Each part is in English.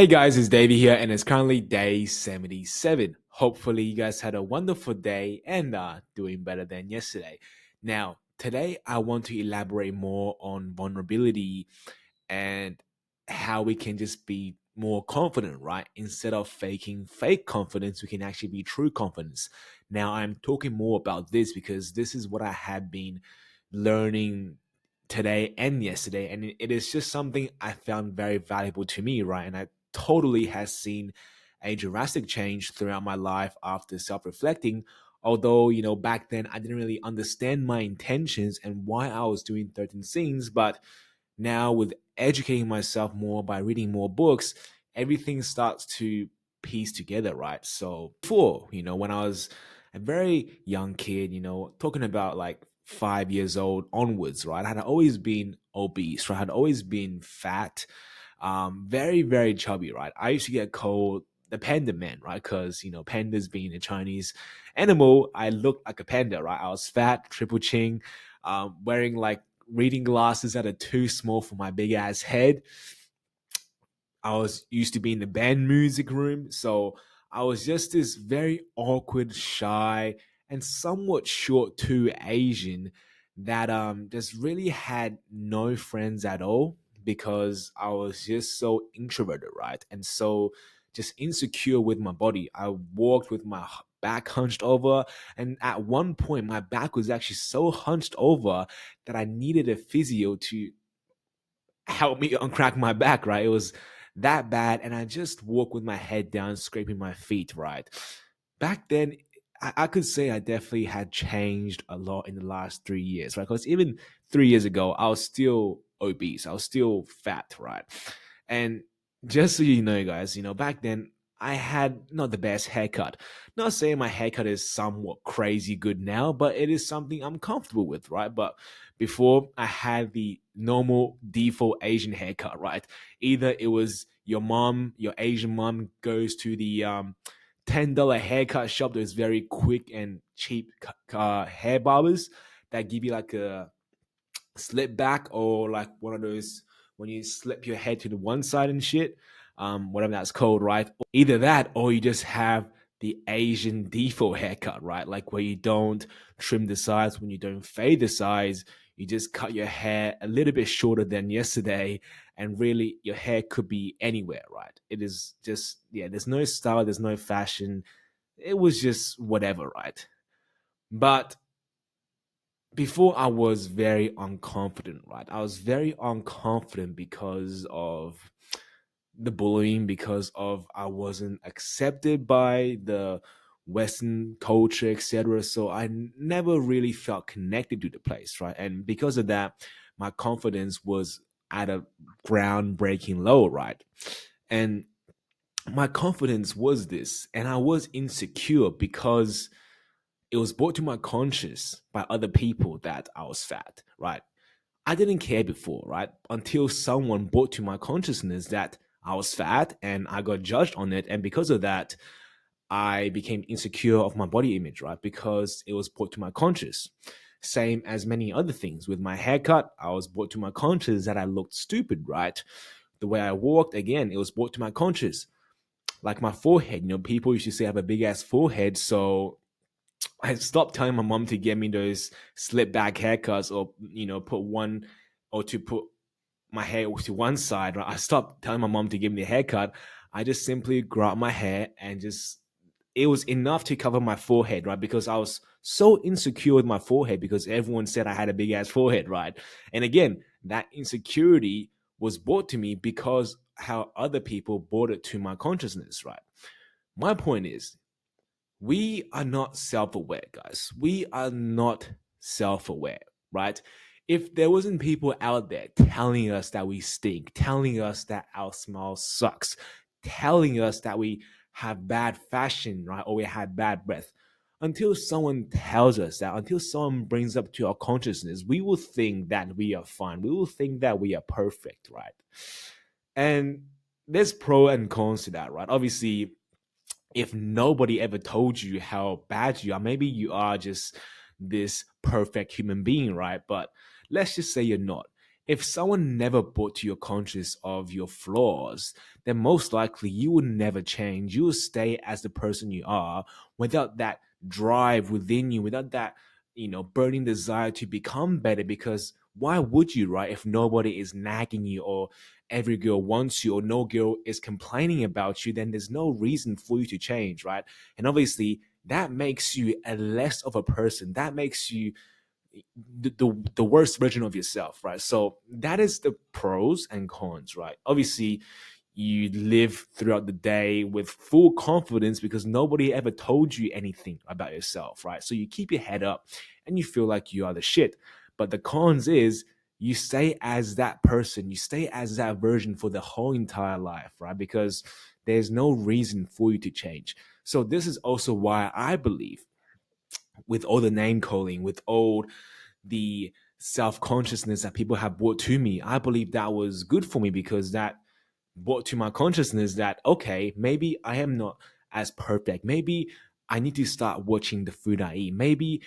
Hey guys, it's Davey here, and it's currently day 77. Hopefully, you guys had a wonderful day and doing better than yesterday. Now, today I want to elaborate more on vulnerability and how we can just be more confident, right? Instead of faking fake confidence, we can actually be true confidence. Now, I'm talking more about this because this is what I have been learning today and yesterday, and it is just something I found very valuable to me, right? And I totally has seen a drastic change throughout my life after self-reflecting. Although, back then I didn't really understand my intentions and why I was doing certain things, but now with educating myself more by reading more books, everything starts to piece together, right? So before, when I was a very young kid, talking about like 5 years old onwards, right? I had always been obese, right? I had always been fat, very, very chubby, right? I used to get called the panda man, right? Because, pandas being a Chinese animal, I looked like a panda, right? I was fat, triple chin, wearing like reading glasses that are too small for my big ass head. I was used to be in the band music room, so I was just this very awkward, shy, and somewhat short too Asian that just really had no friends at all because I was just so introverted, right? And so just insecure with my body. I walked with my back hunched over, and at one point my back was actually so hunched over that I needed a physio to help me uncrack my back, right? It was that bad. And I just walk with my head down, scraping my feet, right? Back then, I could say I definitely had changed a lot in the last 3 years, right? Because even 3 years ago, I was still obese. I was still fat, right? And just so you know, guys, back then I had not the best haircut. Not saying my haircut is somewhat crazy good now, but it is something I'm comfortable with, right? But before I had the normal default Asian haircut, right? Either it was your mom, your Asian mom goes to the $10 haircut shop that is very quick and cheap hair barbers that give you like a slip back or like one of those when you slip your head to the one side and shit, whatever that's called, right? Either that or you just have the Asian default haircut, right? Like where you don't trim the sides, when you don't fade the sides, you just cut your hair a little bit shorter than yesterday, and really your hair could be anywhere, right? It is just, yeah, there's no style, there's no fashion. It was just whatever, right? But before I was very unconfident, right? I was very unconfident because of the bullying, because of I wasn't accepted by the Western culture, etc. So I never really felt connected to the place, right? And because of that, my confidence was at a groundbreaking low, right? And my confidence was this, and I was insecure because it was brought to my conscious by other people that I was fat, right? I didn't care before, right? Until someone brought to my consciousness that I was fat and I got judged on it. And because of that, I became insecure of my body image, right? Because it was brought to my conscious. Same as many other things. With my haircut, I was brought to my conscious that I looked stupid, right? The way I walked, again, it was brought to my conscious. Like my forehead, people used to say I have a big ass forehead. So I stopped telling my mom to get me those slip back haircuts or put one or to put my hair to one side. Right? I stopped telling my mom to give me a haircut. I just simply grew out my hair and just it was enough to cover my forehead, right? Because I was so insecure with my forehead because everyone said I had a big ass forehead, right? And again, that insecurity was brought to me because how other people brought it to my consciousness, right? My point is we are not self-aware, guys. We are not self-aware, right? If there wasn't people out there telling us that we stink, telling us that our smile sucks, telling us that we have bad fashion, right, or we had bad breath, until someone tells us that, until someone brings up to our consciousness, we will think that we are fine. We will think that we are perfect, right? And there's pro and cons to that, right? Obviously, if nobody ever told you how bad you are, maybe you are just this perfect human being, right? But let's just say you're not. if someone never brought to your conscious of your flaws, then most likely you will never change. You will stay as the person you are without that drive within you, without that, burning desire to become better. Because why would you, right? If nobody is nagging you, or every girl wants you, or no girl is complaining about you, then there's no reason for you to change, right? And obviously, that makes you a less of a person. That makes you the worst version of yourself, right? So that is the pros and cons, right? Obviously, you live throughout the day with full confidence because nobody ever told you anything about yourself, right? So you keep your head up and you feel like you are the shit. But the cons is you stay as that person, you stay as that version for the whole entire life, right? Because there's no reason for you to change. So this is also why I believe, with all the name calling, with all the self consciousness that people have brought to me, I believe that was good for me, because that brought to my consciousness that, okay, maybe I am not as perfect. Maybe I need to start watching the food I eat. Maybe,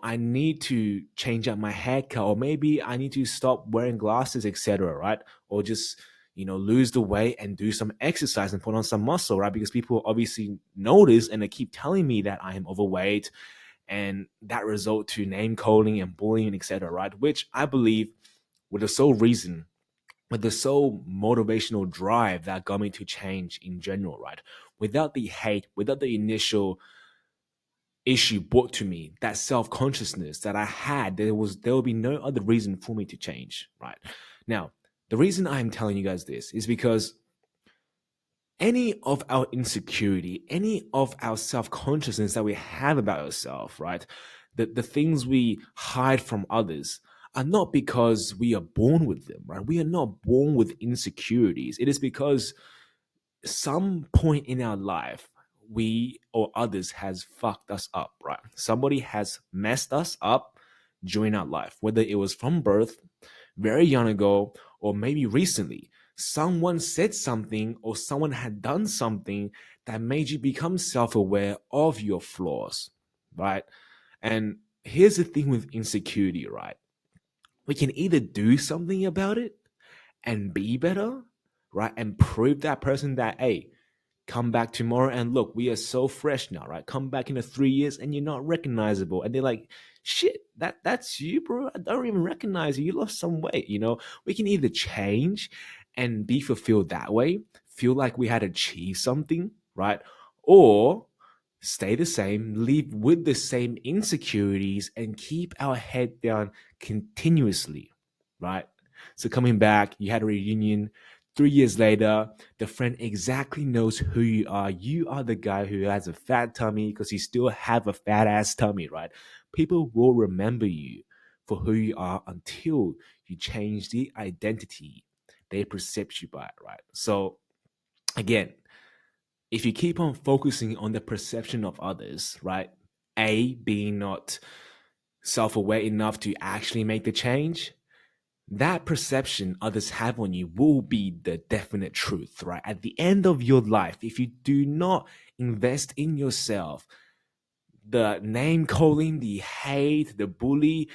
I need to change up my haircut, or maybe I need to stop wearing glasses, etc. Right? Or just, lose the weight and do some exercise and put on some muscle, right? Because people obviously notice and they keep telling me that I am overweight, and that result to name calling and bullying, etc. Right? Which I believe with the sole reason, with the sole motivational drive that got me to change in general, right? Without the hate, without the initial issue brought to me, that self-consciousness that I had, there will be no other reason for me to change, right? Now, the reason I'm telling you guys this is because any of our insecurity, any of our self-consciousness that we have about ourselves, right? The things we hide from others are not because we are born with them, right? We are not born with insecurities. It is because some point in our life, we or others has fucked us up, right? Somebody has messed us up during our life, whether it was from birth, very young ago, or maybe recently. Someone said something, or someone had done something that made you become self aware of your flaws, right? And here's the thing with insecurity, right? We can either do something about it and be better, right? And prove that person that, hey, come back tomorrow and look, we are so fresh now, right? Come back in 3 years and you're not recognizable. And they're like, shit, that's you, bro. I don't even recognize you. You lost some weight. We can either change and be fulfilled that way, feel like we had achieved something, right? Or stay the same, live with the same insecurities, and keep our head down continuously, right? So coming back, you had a reunion. 3 years later, the friend exactly knows who you are. You are the guy who has a fat tummy because you still have a fat ass tummy, right? People will remember you for who you are until you change the identity they perceive you by, right? So again, if you keep on focusing on the perception of others, right? A, being not self aware enough to actually make the change, that perception others have on you will be the definite truth, right? At the end of your life, if you do not invest in yourself, the name calling, the hate, the bully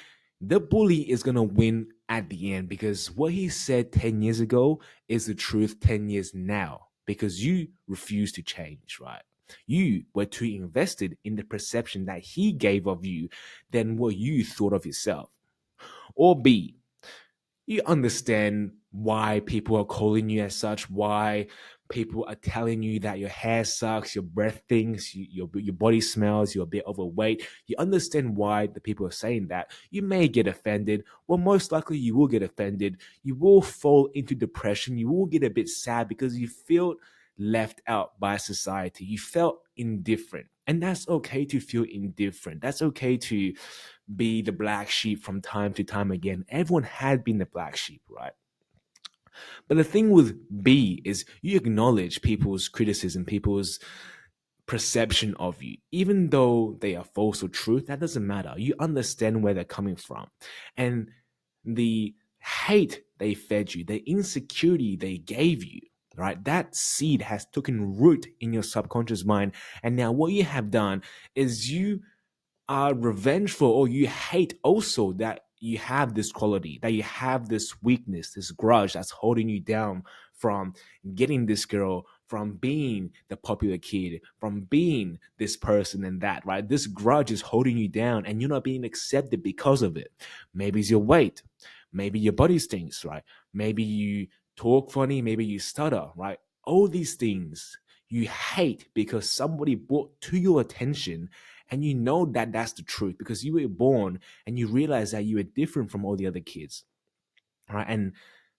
is going to win at the end, because what he said 10 years ago is the truth 10 years now, because you refuse to change, right? You were too invested in the perception that he gave of you than what you thought of yourself. Or B, you understand why people are calling you as such, why people are telling you that your hair sucks, your breath stinks, your body smells, you're a bit overweight. You understand why the people are saying that. You may get offended. Well, most likely you will get offended. You will fall into depression. You will get a bit sad because you feel left out by society. You felt indifferent. And that's okay to feel indifferent. That's okay to be the black sheep from time to time again. Everyone had been the black sheep, right? But the thing with B is you acknowledge people's criticism, people's perception of you, even though they are false or truth. That doesn't matter. You understand where they're coming from, and the hate they fed you, the insecurity they gave you, right? That seed has taken root in your subconscious mind, and now what you have done is you are revengeful, or you hate also that you have this quality, that you have this weakness, this grudge that's holding you down from getting this girl, from being the popular kid, from being this person and that, right? This grudge is holding you down and you're not being accepted because of it. Maybe it's your weight. Maybe your body stinks, right? Maybe you talk funny. Maybe you stutter, right? All these things you hate because somebody brought to your attention, and you know that that's the truth because you were born and you realize that you were different from all the other kids, right? And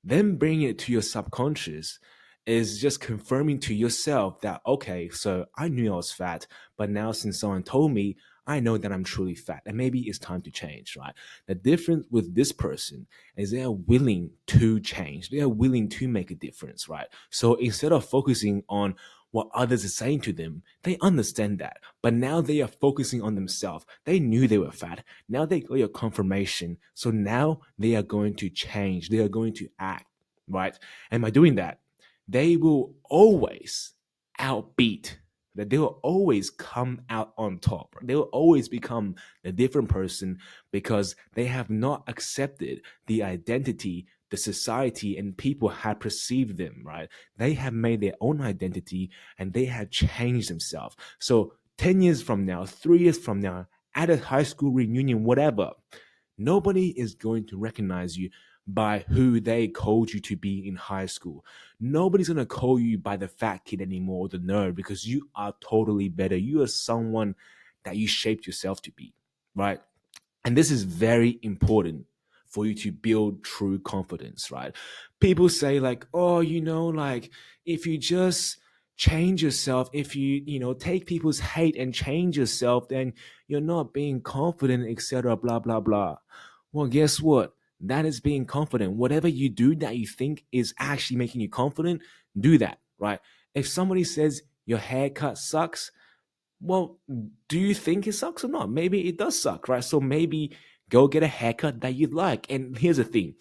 then bringing it to your subconscious is just confirming to yourself that, okay, so I knew I was fat, but now since someone told me, I know that I'm truly fat and maybe it's time to change, right? The difference with this person is they are willing to change. They are willing to make a difference, right? So instead of focusing on what others are saying to them, they understand that. But now they are focusing on themselves. They knew they were fat. Now they got your confirmation. So now they are going to change. They are going to act, right? And by doing that, they will always outbeat, that they will always come out on top. They will always become a different person because they have not accepted the identity the society and people had perceived them, right? They have made their own identity and they have changed themselves. So 10 years from now, 3 years from now, at a high school reunion, whatever, nobody is going to recognize you by who they called you to be in high school. Nobody's going to call you by the fat kid anymore or the nerd because you are totally better. You are someone that you shaped yourself to be, right? And this is very important for you to build true confidence, right? People say, like, oh, like if you just change yourself, if you take people's hate and change yourself, then you're not being confident, etc. Blah, blah, blah. Well, guess what? That is being confident. Whatever you do that you think is actually making you confident, do that, right? If somebody says your haircut sucks, well, do you think it sucks or not? Maybe it does suck, right? So maybe go get a haircut that you like. And here's the thing,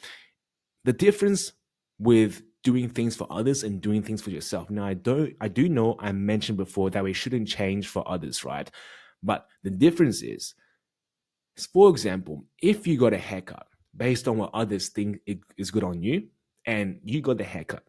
the difference with doing things for others and doing things for yourself. Now, I do know I mentioned before that we shouldn't change for others, right? But the difference is, for example, if you got a haircut based on what others think is good on you, and you got the haircut,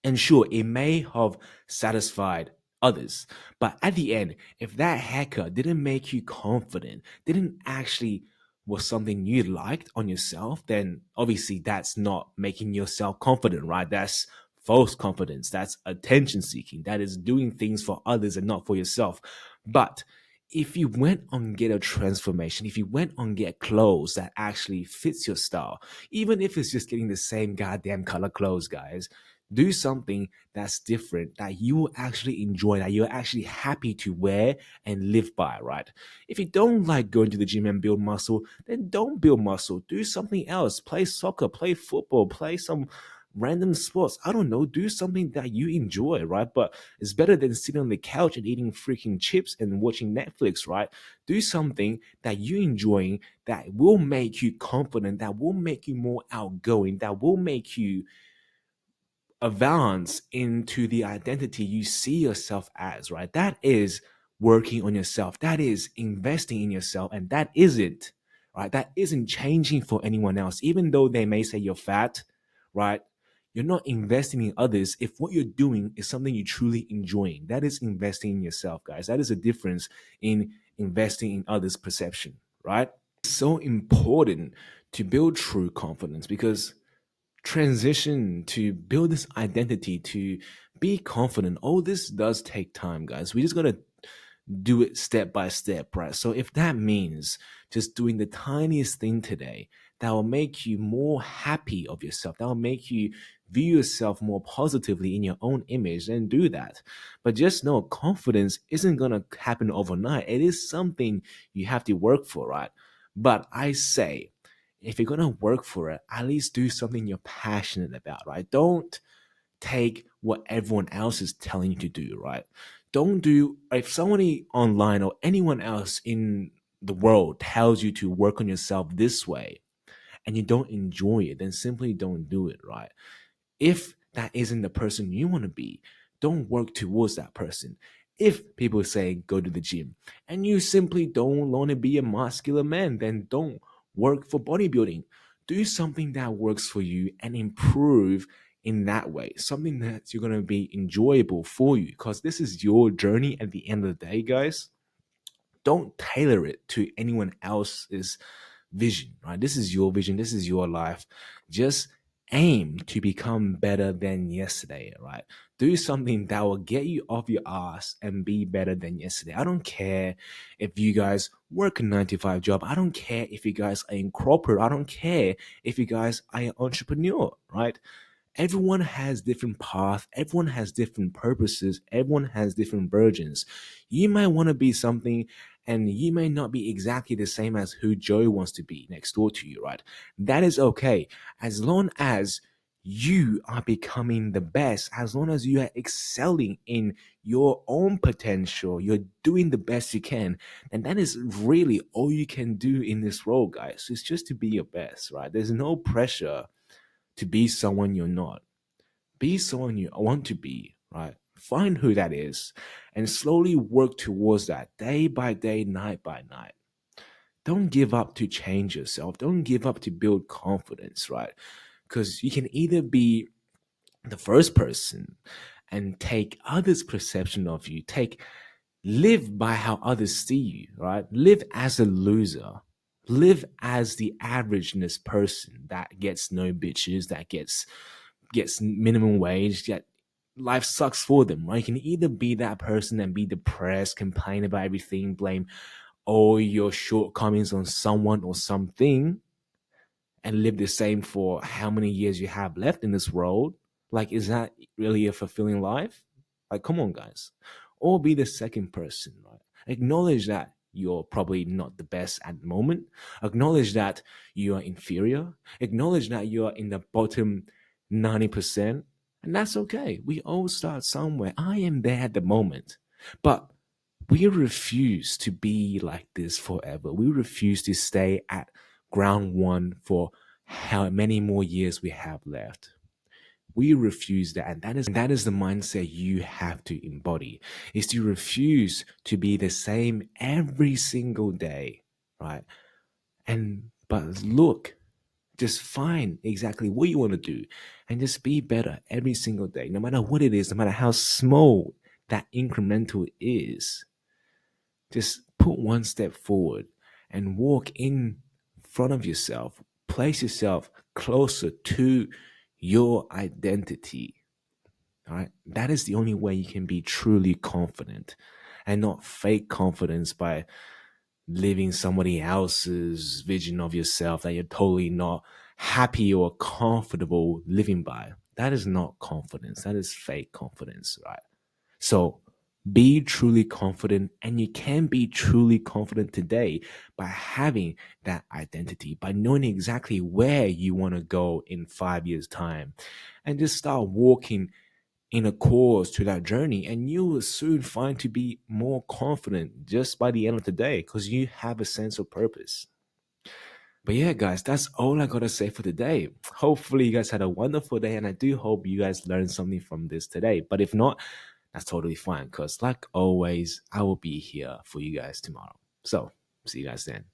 and sure, it may have satisfied others. But at the end, if that haircut didn't make you confident, didn't actually was something you liked on yourself, then obviously that's not making yourself confident, right? That's false confidence. That's attention seeking. That is doing things for others and not for yourself. But if you went on get a transformation, if you went on get clothes that actually fits your style, even if it's just getting the same goddamn color clothes, guys, do something that's different that you will actually enjoy, that you're actually happy to wear and live by, right? If you don't like going to the gym and build muscle, then don't build muscle. Do something else. Play soccer, play football, play some random sports. I don't know. Do something that you enjoy, right? But it's better than sitting on the couch and eating freaking chips and watching Netflix, right? Do something that you enjoying that will make you confident, that will make you more outgoing, that will make you advance into the identity you see yourself as, right? That is working on yourself. That is investing in yourself. And that isn't, right? That isn't changing for anyone else. Even though they may say you're fat, right? You're not investing in others if what you're doing is something you truly enjoying. That is investing in yourself, guys. That is a difference in investing in others' perception, right? It's so important to build true confidence because transition to build this identity, to be confident, all this does take time, guys. We just gotta do it step by step, right? So if that means just doing the tiniest thing today that will make you more happy of yourself, that will make you view yourself more positively in your own image, then do that. But just know confidence isn't gonna happen overnight. It is something you have to work for, right? But I say, if you're gonna work for it, at least do something you're passionate about, right? Don't take what everyone else is telling you to do, right? Don't do, if somebody online or anyone else in the world tells you to work on yourself this way and you don't enjoy it, then simply don't do it, right? If that isn't the person you want to be, don't work towards that person. If people say go to the gym and you simply don't want to be a muscular man, then don't work for bodybuilding. Do something that works for you and improve in that way. Something that's you're gonna be enjoyable for you because this is your journey at the end of the day, guys. Don't tailor it to anyone else's vision, right? This is your vision, this is your life. Just aim to become better than yesterday, right? Do something that will get you off your ass and be better than yesterday. I don't care if you guys work a 9 to 5 job. I don't care if you guys are in corporate. I don't care if you guys are an entrepreneur, right? Everyone has different paths, everyone has different purposes, everyone has different versions. You might want to be something and you may not be exactly the same as who Joe wants to be next door to you, right? That is okay. As long as you are becoming the best, as long as you are excelling in your own potential, you're doing the best you can, and that is really all you can do in this role, guys. It's just to be your best, right? There's no pressure to be someone you're not. Be someone you want to be, right? Find who that is and slowly work towards that day by day, night by night. Don't give up to change yourself. Don't give up to build confidence, right? Because you can either be the first person and take others' perception of you, live by how others see you, right? Live as a loser. Live as the averageness person that gets no bitches, that gets minimum wage, yet life sucks for them, right? You can either be that person and be depressed, complain about everything, blame all your shortcomings on someone or something, and live the same for how many years you have left in this world. Like, is that really a fulfilling life? Like, come on, guys. Or be the second person, right? Acknowledge that you're probably not the best at the moment. Acknowledge that you are inferior. Acknowledge that you are in the bottom 90%. And that's okay. We all start somewhere. I am there at the moment. But we refuse to be like this forever. We refuse to stay at ground one for how many more years we have left. We refuse that. And that is the mindset you have to embody, is to refuse to be the same every single day, right? But look, just find exactly what you want to do and just be better every single day, no matter what it is, no matter how small that incremental is. Just put one step forward and walk in front of yourself. Place yourself closer to your identity. All right. That is the only way you can be truly confident and not fake confidence by living somebody else's vision of yourself that you're totally not happy or comfortable living by. That is not confidence. That is fake confidence, right? So be truly confident, and you can be truly confident today by having that identity, by knowing exactly where you want to go in 5 years' time, and just start walking in a course to that journey, and you will soon find to be more confident just by the end of the day because you have a sense of purpose. But yeah, guys, that's all I gotta say for today. Hopefully, you guys had a wonderful day, and I do hope you guys learned something from this today. But if not, that's totally fine because, like always, I will be here for you guys tomorrow. So, see you guys then.